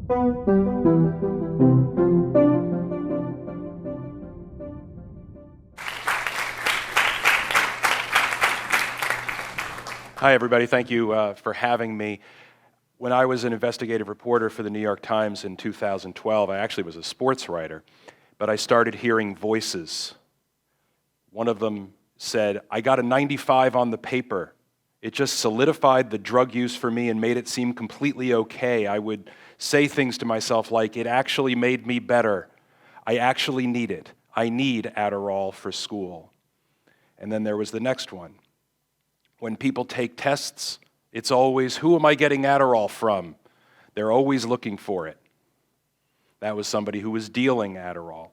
Hi, everybody. Thank you for having me. When I was an investigative reporter for the New York Times in 2012, I actually was a sports writer, but I started hearing voices. One of them said, "I got a 95 on the paper. It just solidified the drug use for me and made it seem completely okay. I would say things to myself like, it actually made me better. I actually need it. I need Adderall for school." And then there was the next one. When people take tests, it's always, who am I getting Adderall from? They're always looking for it. That was somebody who was dealing Adderall.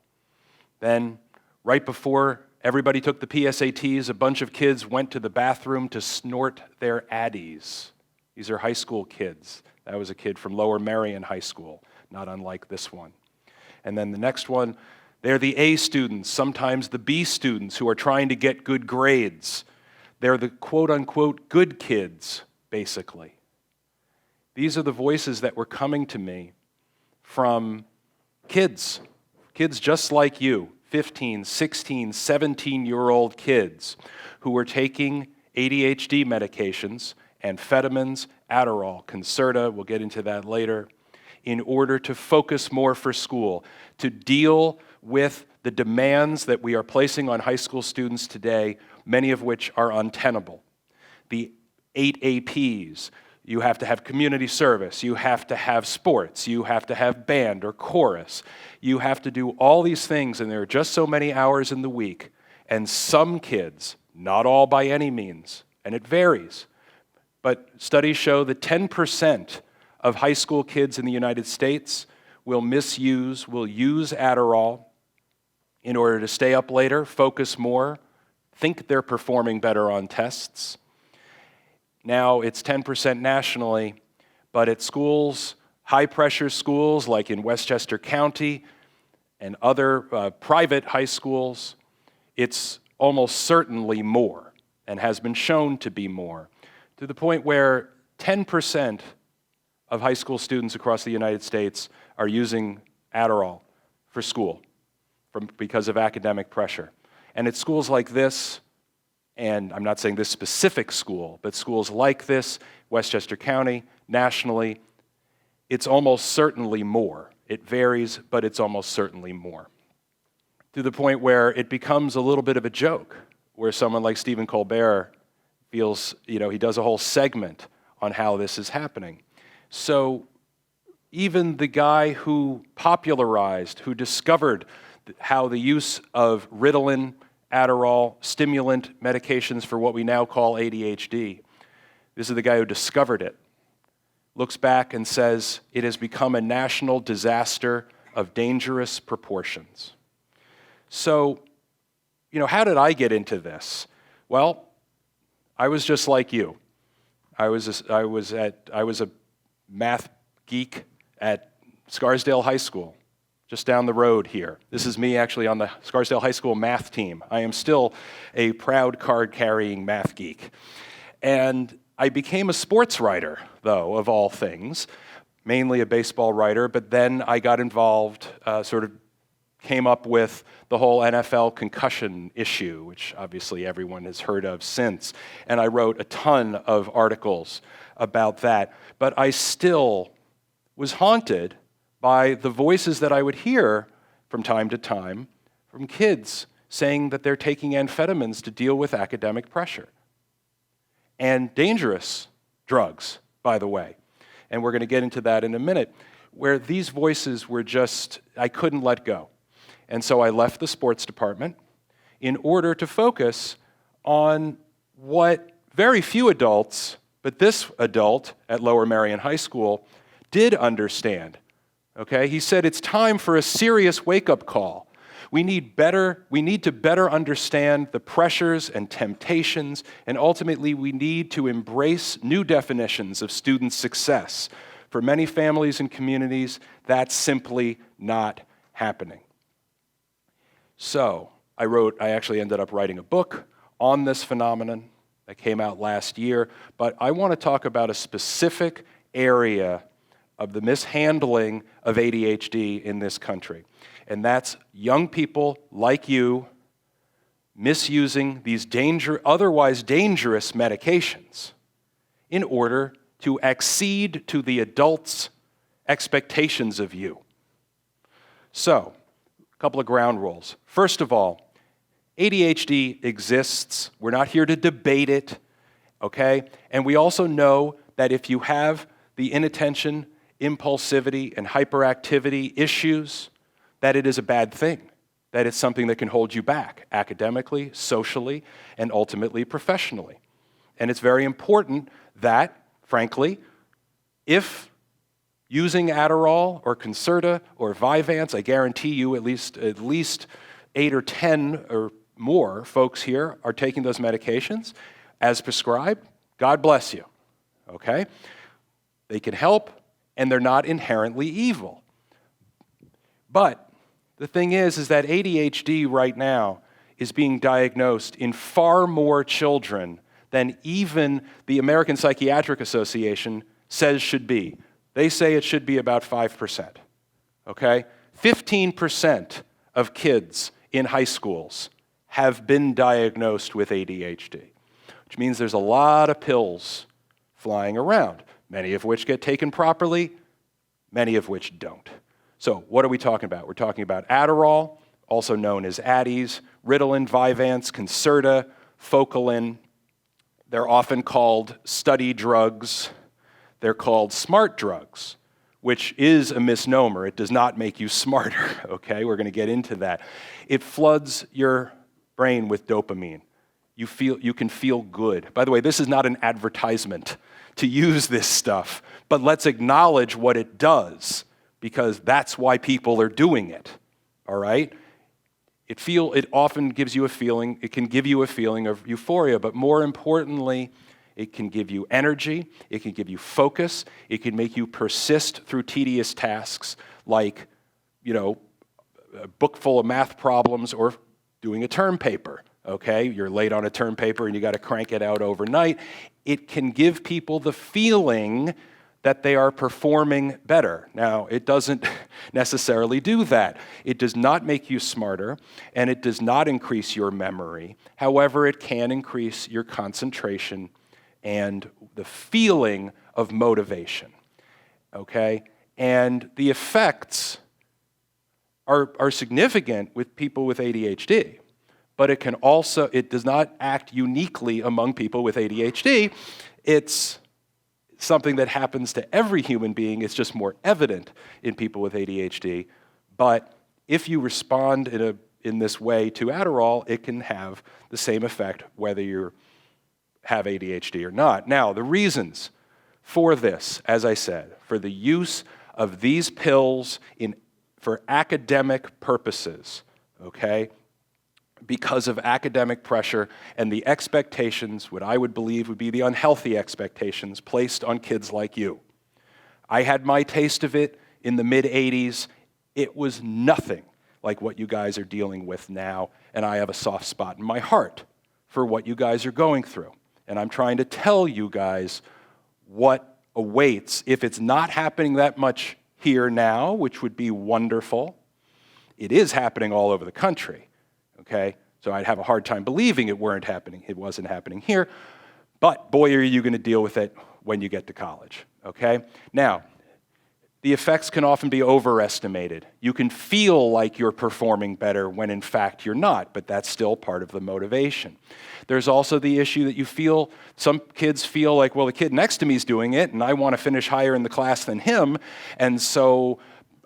Then, right before everybody took the PSATs, a bunch of kids went to the bathroom to snort their Addies. These are high school kids. That was a kid from Lower Merion High School, not unlike this one. And then the next one, they're the A students, sometimes the B students who are trying to get good grades. They're the quote-unquote good kids, basically. These are the voices that were coming to me from kids just like you, 15, 16, 17-year-old kids who were taking ADHD medications, amphetamines, Adderall, Concerta, we'll get into that later, in order to focus more for school, to deal with the demands that we are placing on high school students today, many of which are untenable. The 8 APs, you have to have community service, you have to have sports, you have to have band or chorus, you have to do all these things, and there are just so many hours in the week. And some kids, not all by any means, and it varies, but studies show that 10% of high school kids in the United States will use Adderall in order to stay up later, focus more, think they're performing better on tests. Now it's 10% nationally, but at schools, high-pressure schools like in Westchester County and other private high schools, it's almost certainly more and has been shown to be more, to the point where 10% of high school students across the United States are using Adderall for school because of academic pressure. And at schools like this, and I'm not saying this specific school, but schools like this, Westchester County, nationally, it's almost certainly more. It varies, but it's almost certainly more. To the point where it becomes a little bit of a joke, where someone like Stephen Colbert feels, he does a whole segment on how this is happening. So even the guy who popularized, who discovered how the use of Ritalin, Adderall, stimulant medications for what we now call ADHD, this is the guy who discovered it, looks back and says, it has become a national disaster of dangerous proportions. So, how did I get into this? Well, I was just like you. I was a math geek at Scarsdale High School, just down the road here. This is me actually on the Scarsdale High School math team. I am still a proud card-carrying math geek. And I became a sports writer, though, of all things, mainly a baseball writer, but then I got involved, came up with the whole NFL concussion issue, which obviously everyone has heard of since. And I wrote a ton of articles about that. But I still was haunted by the voices that I would hear from time to time from kids saying that they're taking amphetamines to deal with academic pressure. And dangerous drugs, by the way. And we're going to get into that in a minute, where these voices were just, I couldn't let go. And so I left the sports department in order to focus on what very few adults, but this adult at Lower Merion High School did understand. Okay? He said, it's time for a serious wake-up call. We need to better understand the pressures and temptations, and ultimately we need to embrace new definitions of student success. For many families and communities, that's simply not happening. So I actually ended up writing a book on this phenomenon that came out last year, but I want to talk about a specific area of the mishandling of ADHD in this country. And that's young people like you misusing these otherwise dangerous medications in order to accede to the adults' expectations of you. So, a couple of ground rules. First of all, ADHD exists. We're not here to debate it, okay? And we also know that if you have the inattention, impulsivity, and hyperactivity issues, that it is a bad thing, that it's something that can hold you back academically, socially, and ultimately professionally. And it's very important that, frankly, if using Adderall or Concerta or Vyvanse, I guarantee you at least 8 or 10 or more folks here are taking those medications as prescribed, God bless you, okay? They can help, and they're not inherently evil. But the thing is that ADHD right now is being diagnosed in far more children than even the American Psychiatric Association says should be. They say it should be about 5%, okay? 15% of kids in high schools have been diagnosed with ADHD, which means there's a lot of pills flying around, many of which get taken properly, many of which don't. So what are we talking about? We're talking about Adderall, also known as Addies, Ritalin, Vyvanse, Concerta, Focalin. They're often called study drugs. They're called smart drugs, which is a misnomer. It does not make you smarter, okay? We're going to get into that. It floods your brain with dopamine. You can feel good. By the way, this is not an advertisement to use this stuff, but let's acknowledge what it does, because that's why people are doing it, all right? It often gives you a feeling, it can give you a feeling of euphoria, but more importantly, it can give you energy, it can give you focus, it can make you persist through tedious tasks like, a book full of math problems or doing a term paper, okay? You're late on a term paper and you got to crank it out overnight. It can give people the feeling that they are performing better. Now, it doesn't necessarily do that. It does not make you smarter, and it does not increase your memory. However, it can increase your concentration and the feeling of motivation, okay? And the effects are significant with people with ADHD, but it does not act uniquely among people with ADHD. It's something that happens to every human being. It's just more evident in people with ADHD. But if you respond in this way to Adderall, it can have the same effect whether you have ADHD or not. Now, the reasons for this, as I said, for the use of these pills for academic purposes, okay, because of academic pressure and the expectations, what I would believe would be the unhealthy expectations placed on kids like you. I had my taste of it in the mid-'80s. It was nothing like what you guys are dealing with now, and I have a soft spot in my heart for what you guys are going through. And I'm trying to tell you guys what awaits. If it's not happening that much here now, which would be wonderful, it is happening all over the country. Okay, so I'd have a hard time believing it wasn't happening here, but boy, are you going to deal with it when you get to college, okay? Now, the effects can often be overestimated. You can feel like you're performing better when in fact you're not, but that's still part of the motivation. There's also the issue that some kids feel like, well, the kid next to me is doing it, and I want to finish higher in the class than him, and so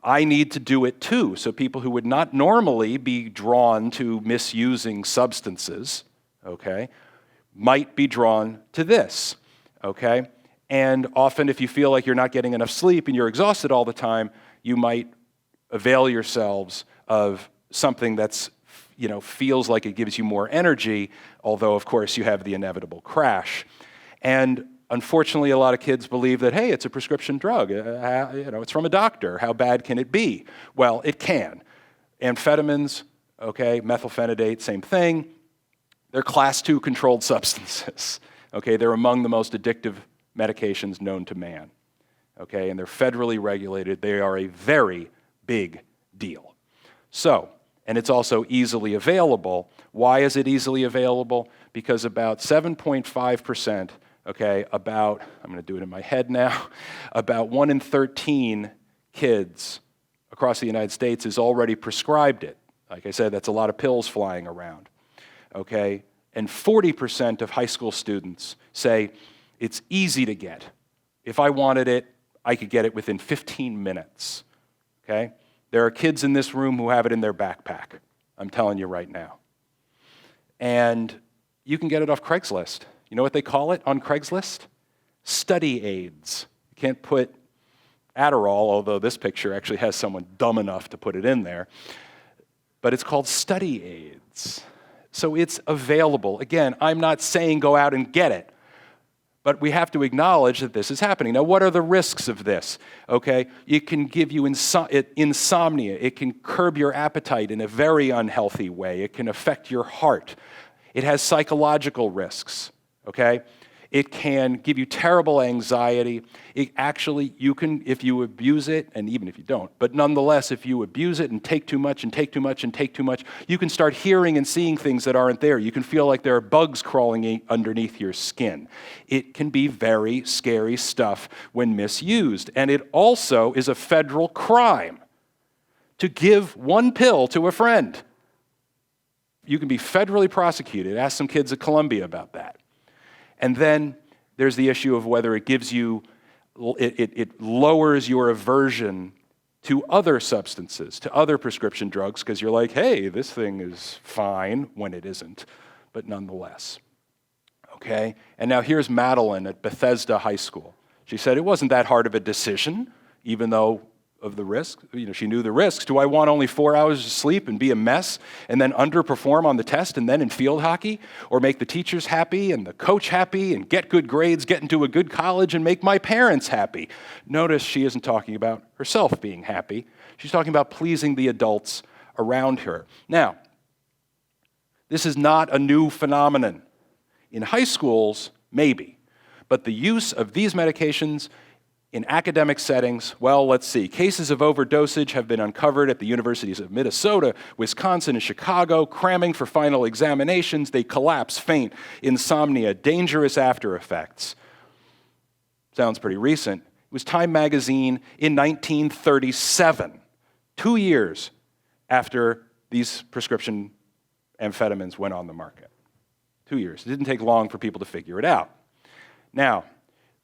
I need to do it too. So people who would not normally be drawn to misusing substances, okay, might be drawn to this, okay? And often if you feel like you're not getting enough sleep and you're exhausted all the time, you might avail yourselves of something that's, feels like it gives you more energy, although of course you have the inevitable crash. And unfortunately, a lot of kids believe that, hey, it's a prescription drug. It's from a doctor. How bad can it be? Well, it can. Amphetamines, okay, methylphenidate, same thing. They're class 2 controlled substances. Okay, they're among the most addictive medications known to man. okay, and they're federally regulated. They are a very big deal. So, and it's also easily available. Why is it easily available? Because about 7.5%, okay, I'm going to do it in my head now, about 1 in 13 kids across the United States is already prescribed it. Like I said, that's a lot of pills flying around, okay? And 40% of high school students say it's easy to get. If I wanted it, I could get it within 15 minutes, okay? There are kids in this room who have it in their backpack, I'm telling you right now. And you can get it off Craigslist. You know what they call it on Craigslist? Study aids. You can't put Adderall, although this picture actually has someone dumb enough to put it in there. But it's called study aids. So it's available. Again, I'm not saying go out and get it, but we have to acknowledge that this is happening. Now, what are the risks of this? Okay, it can give you insomnia. It can curb your appetite in a very unhealthy way. It can affect your heart. It has psychological risks, okay? It can give you terrible anxiety. It actually, you can, if you abuse it, and even if you don't, but nonetheless, if you abuse it and take too much and take too much and take too much, you can start hearing and seeing things that aren't there. You can feel like there are bugs crawling underneath your skin. It can be very scary stuff when misused. And it also is a federal crime to give one pill to a friend. You can be federally prosecuted. Ask some kids at Columbia about that. And then there's the issue of whether it gives you, it lowers your aversion to other substances, to other prescription drugs, because you're like, hey, this thing is fine when it isn't, but nonetheless. Okay? And now here's Madeline at Bethesda High School. She said it wasn't that hard of a decision, even though of the risk. You know, she knew the risks. Do I want only 4 hours of sleep and be a mess and then underperform on the test and then in field hockey? Or make the teachers happy and the coach happy and get good grades, get into a good college and make my parents happy? Notice she isn't talking about herself being happy. She's talking about pleasing the adults around her. Now, this is not a new phenomenon. In high schools, maybe. But the use of these medications in academic settings, well, let's see. Cases of overdosage have been uncovered at the universities of Minnesota, Wisconsin, and Chicago. Cramming for final examinations, they collapse, faint, insomnia, dangerous after effects. Sounds pretty recent. It was Time magazine in 1937, 2 years after these prescription amphetamines went on the market. 2 years. It didn't take long for people to figure it out. Now,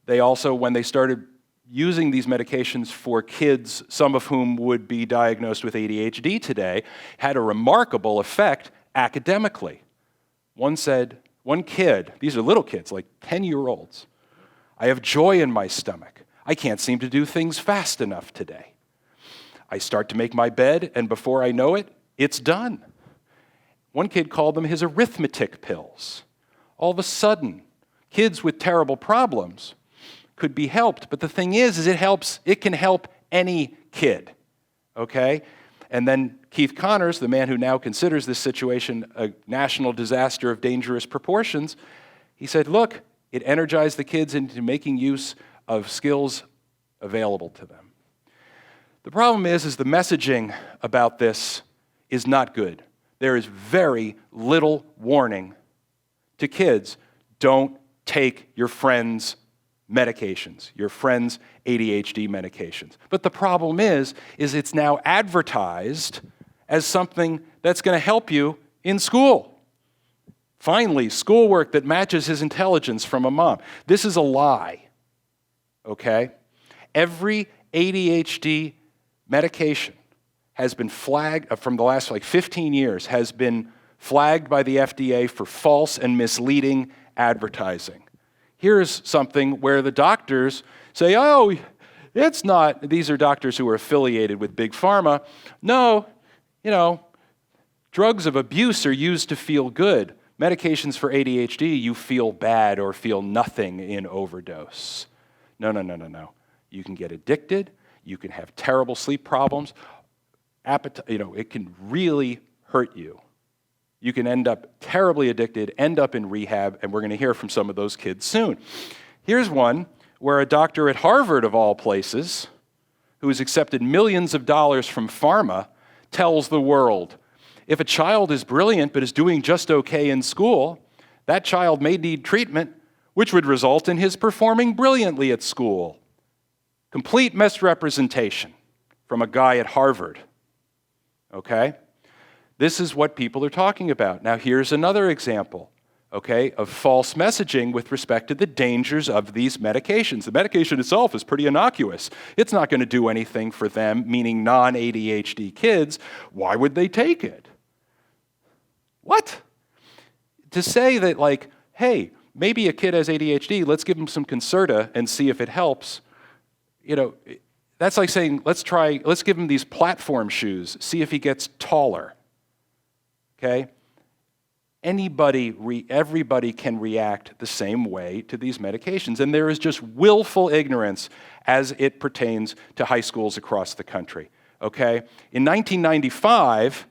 they also, when they started using these medications for kids, some of whom would be diagnosed with ADHD today, had a remarkable effect academically. One kid, these are little kids, like 10-year-olds, I have joy in my stomach. I can't seem to do things fast enough today. I start to make my bed, and before I know it, it's done. One kid called them his arithmetic pills. All of a sudden, kids with terrible problems could be helped. But the thing is it can help any kid, okay? And then Keith Connors, the man who now considers this situation a national disaster of dangerous proportions, he said, look, it energized the kids into making use of skills available to them. The problem is the messaging about this is not good. There is very little warning to kids. Don't take your friends' medications, your friends' ADHD medications. But the problem is it's now advertised as something that's going to help you in school. Finally, schoolwork that matches his intelligence from a mom. This is a lie, okay? Every ADHD medication has been flagged, from the last 15 years, has been flagged by the FDA for false and misleading advertising. Here's something where the doctors say, oh, it's not, these are doctors who are affiliated with Big Pharma. No, drugs of abuse are used to feel good. Medications for ADHD, you feel bad or feel nothing in overdose. No. You can get addicted. You can have terrible sleep problems. It can really hurt you. You can end up terribly addicted, end up in rehab, and we're going to hear from some of those kids soon. Here's one where a doctor at Harvard, of all places, who has accepted millions of dollars from Pharma, tells the world, if a child is brilliant but is doing just okay in school, that child may need treatment, which would result in his performing brilliantly at school. Complete misrepresentation from a guy at Harvard. Okay? This is what people are talking about. Now, here's another example, okay, of false messaging with respect to the dangers of these medications. The medication itself is pretty innocuous. It's not going to do anything for them, meaning non-ADHD kids. Why would they take it? What? To say that, like, hey, maybe a kid has ADHD, let's give him some Concerta and see if it helps, you know, that's like saying, let's give him these platform shoes, see if he gets taller. Okay? Everybody can react the same way to these medications, and there is just willful ignorance as it pertains to high schools across the country. Okay? In 1995,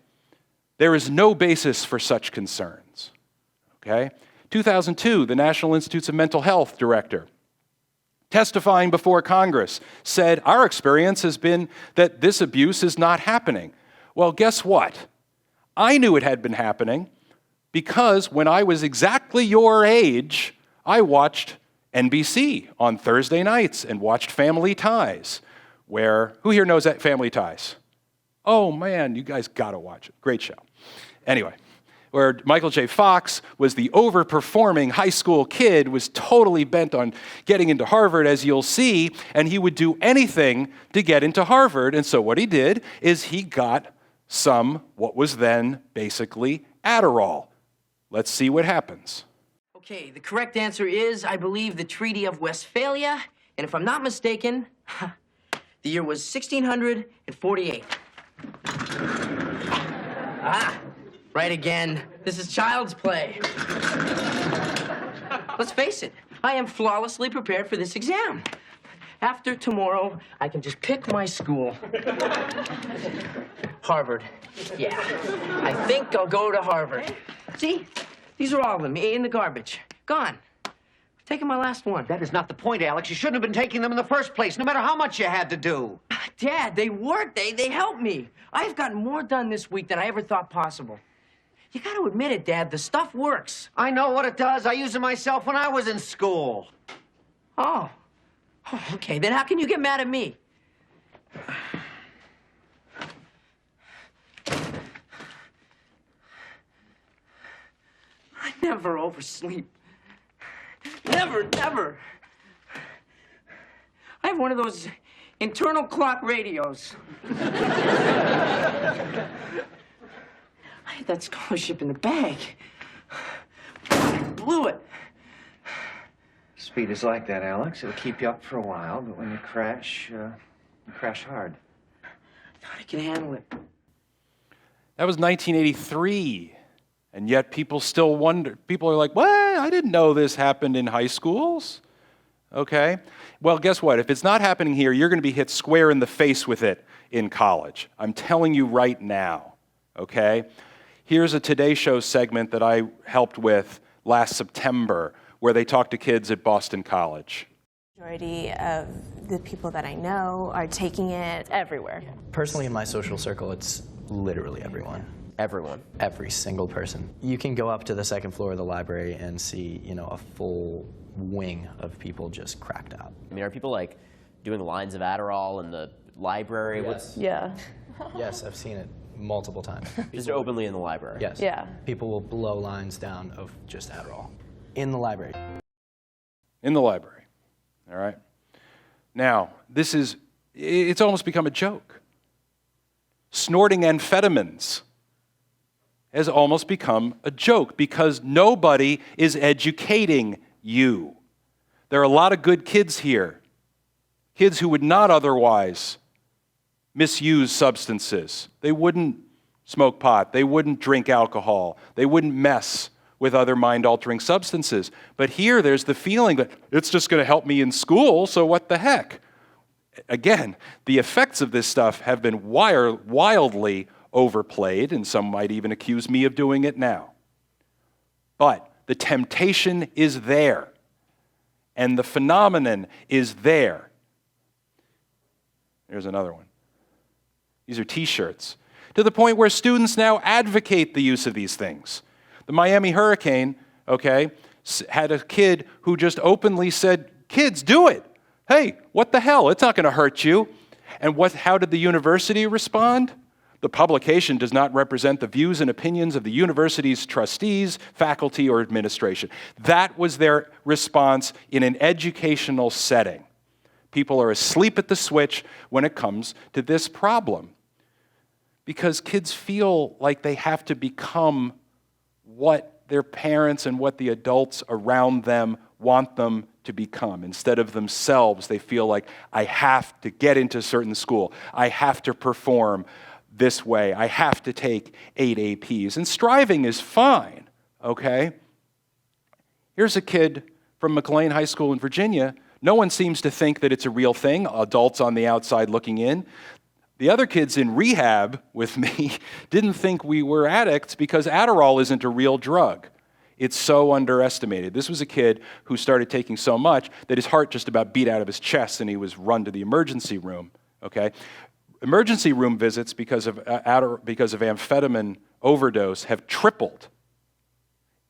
there is no basis for such concerns. Okay? 2002, the National Institutes of Mental Health director, testifying before Congress, said, our experience has been that this abuse is not happening. Well, guess what? I knew it had been happening because when I was exactly your age, I watched NBC on Thursday nights and watched Family Ties, who here knows that Family Ties? Oh man, you guys gotta watch it. Great show. Anyway, where Michael J. Fox was the overperforming high school kid, was totally bent on getting into Harvard, as you'll see, and he would do anything to get into Harvard. And so what he did is he got what was then basically Adderall. Let's see what happens. Okay, the correct answer is, I believe, the Treaty of Westphalia, and if I'm not mistaken, the year was 1648. Ah! Right again. This is child's play. Let's face it, I am flawlessly prepared for this exam. After tomorrow, I can just pick my school. Harvard. Yeah, I think I'll go to Harvard. See, these are all of them in the garbage. Gone. I've taken my last one. That is not the point, Alex. You shouldn't have been taking them in the first place, no matter how much you had to do. Dad, they worked. They helped me. I've gotten more done this week than I ever thought possible. You got to admit it, Dad. The stuff works. I know what it does. I used it myself when I was in school. Oh, okay. Then how can you get mad at me? I never oversleep. Never, never. I have one of those internal clock radios. I had that scholarship in the bag. I blew it. Speed is like that, Alex. It'll keep you up for a while, but when you crash hard. I thought I could handle it. That was 1983, and yet people still wonder. People are like, what? I didn't know this happened in high schools. Okay? Well, guess what? If it's not happening here, you're going to be hit square in the face with it in college. I'm telling you right now. Okay? Here's a Today Show segment that I helped with last September where they talked to kids at Boston College. The majority of the people that I know are taking it everywhere. Personally, in my social circle, it's literally everyone. Everyone. Every single person. You can go up to the second floor of the library and see, a full wing of people just cracked out. I mean, are people like doing lines of Adderall in the library? Yes. Yeah. Yes, I've seen it multiple times. Just openly in the library? Yes. Yeah. People will blow lines down of just Adderall. In the library. In the library. All right? Now, it's almost become a joke. Snorting amphetamines has almost become a joke because nobody is educating you. There are a lot of good kids here, kids who would not otherwise misuse substances. They wouldn't smoke pot. They wouldn't drink alcohol. They wouldn't mess with other mind-altering substances. But here there's the feeling that it's just going to help me in school, so what the heck? Again, the effects of this stuff have been wildly overplayed, and some might even accuse me of doing it now. But the temptation is there. and the phenomenon is there. There's another one. These are T-shirts. To the point where students now advocate the use of these things. The Miami hurricane, okay, had a kid who just openly said, kids, do it. Hey, what the hell? It's not going to hurt you. And how did the university respond? The publication does not represent the views and opinions of the university's trustees, faculty, or administration. That was their response in an educational setting. People are asleep at the switch when it comes to this problem, because kids feel like they have to become what their parents and what the adults around them want them to become. Instead of themselves, they feel like, I have to get into a certain school. I have to perform this way. I have to take 8 APs. And striving is fine, okay? Here's a kid from McLean High School in Virginia. No one seems to think that it's a real thing, adults on the outside looking in. The other kids in rehab with me didn't think we were addicts because Adderall isn't a real drug. It's so underestimated. This was a kid who started taking so much that his heart just about beat out of his chest and he was run to the emergency room, okay? Emergency room visits because of amphetamine overdose have tripled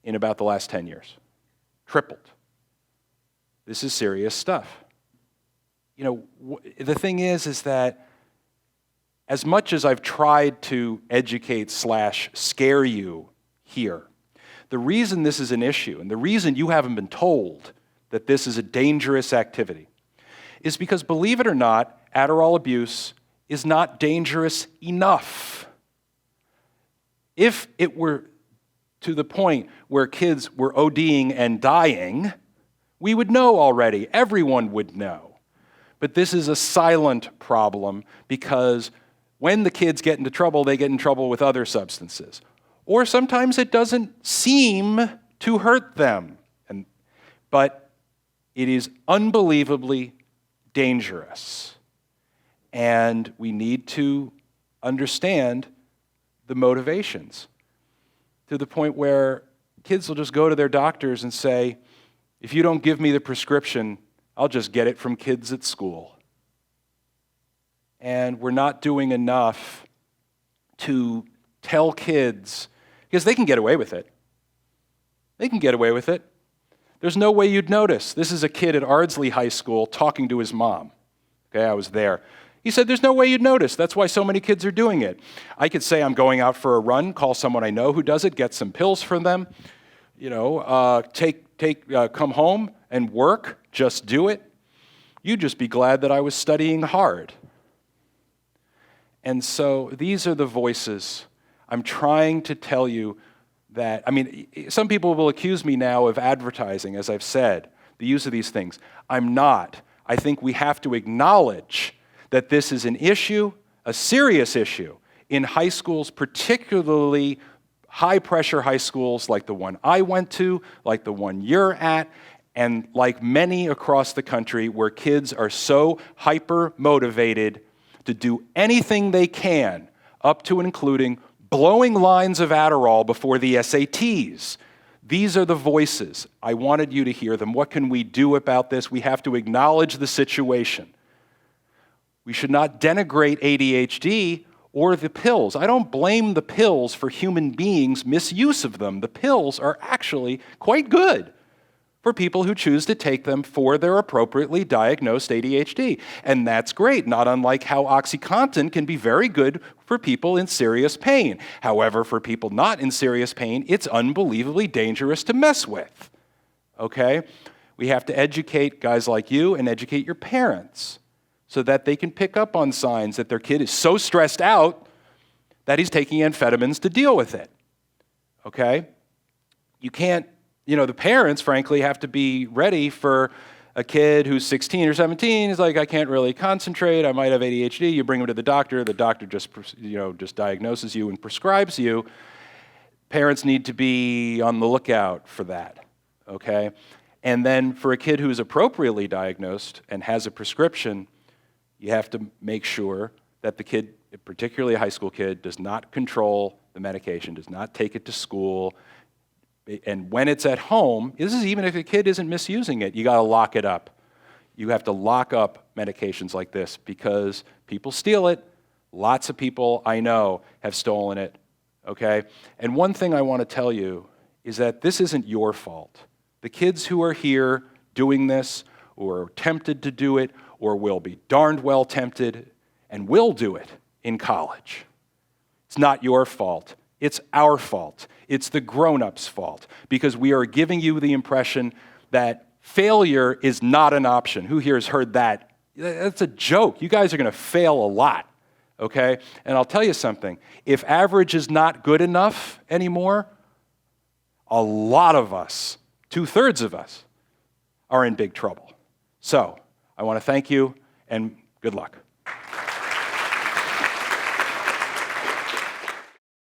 in about the last 10 years. Tripled. This is serious stuff. You know, the thing is that as much as I've tried to educate / scare you here, the reason this is an issue and the reason you haven't been told that this is a dangerous activity is because, believe it or not, Adderall abuse is not dangerous enough. If it were to the point where kids were ODing and dying, we would know already. Everyone would know. But this is a silent problem because when the kids get into trouble, they get in trouble with other substances. Or sometimes it doesn't seem to hurt them. But it is unbelievably dangerous. And we need to understand the motivations to the point where kids will just go to their doctors and say, if you don't give me the prescription, I'll just get it from kids at school. And we're not doing enough to tell kids, because they can get away with it. They can get away with it. There's no way you'd notice. This is a kid at Ardsley High School talking to his mom. Okay, I was there. He said, there's no way you'd notice. That's why so many kids are doing it. I could say I'm going out for a run, call someone I know who does it, get some pills from them, come home and work, just do it. You'd just be glad that I was studying hard. And so these are the voices. I'm trying to tell you that, some people will accuse me now of advertising, as I've said, the use of these things. I'm not. I think we have to acknowledge that this is an issue, a serious issue, in high schools, particularly high-pressure high schools like the one I went to, like the one you're at, and like many across the country where kids are so hyper-motivated to do anything they can, up to and including blowing lines of Adderall before the SATs. These are the voices. I wanted you to hear them. What can we do about this? We have to acknowledge the situation. We should not denigrate ADHD or the pills. I don't blame the pills for human beings' misuse of them. The pills are actually quite good for people who choose to take them for their appropriately diagnosed ADHD. And that's great, not unlike how OxyContin can be very good for people in serious pain. However, for people not in serious pain, it's unbelievably dangerous to mess with. Okay? We have to educate guys like you and educate your parents so that they can pick up on signs that their kid is so stressed out that he's taking amphetamines to deal with it. Okay? You can't, the parents, frankly, have to be ready for a kid who's 16 or 17. He's like, I can't really concentrate. I might have ADHD. You bring him to the doctor just diagnoses you and prescribes you. Parents need to be on the lookout for that, okay? And then for a kid who's appropriately diagnosed and has a prescription, you have to make sure that the kid, particularly a high school kid, does not control the medication, does not take it to school, And when it's at home, this is even if a kid isn't misusing it, you got to lock it up. You have to lock up medications like this because people steal it. Lots of people I know have stolen it, okay? And one thing I want to tell you is that this isn't your fault. The kids who are here doing this, or are tempted to do it, or will be darned well tempted, and will do it in college. It's not your fault. It's our fault. It's the grown-ups' fault, because we are giving you the impression that failure is not an option. Who here has heard that? That's a joke. You guys are going to fail a lot, okay? And I'll tell you something. If average is not good enough anymore, a lot of us, 2/3 of us, are in big trouble. So, I want to thank you, and good luck.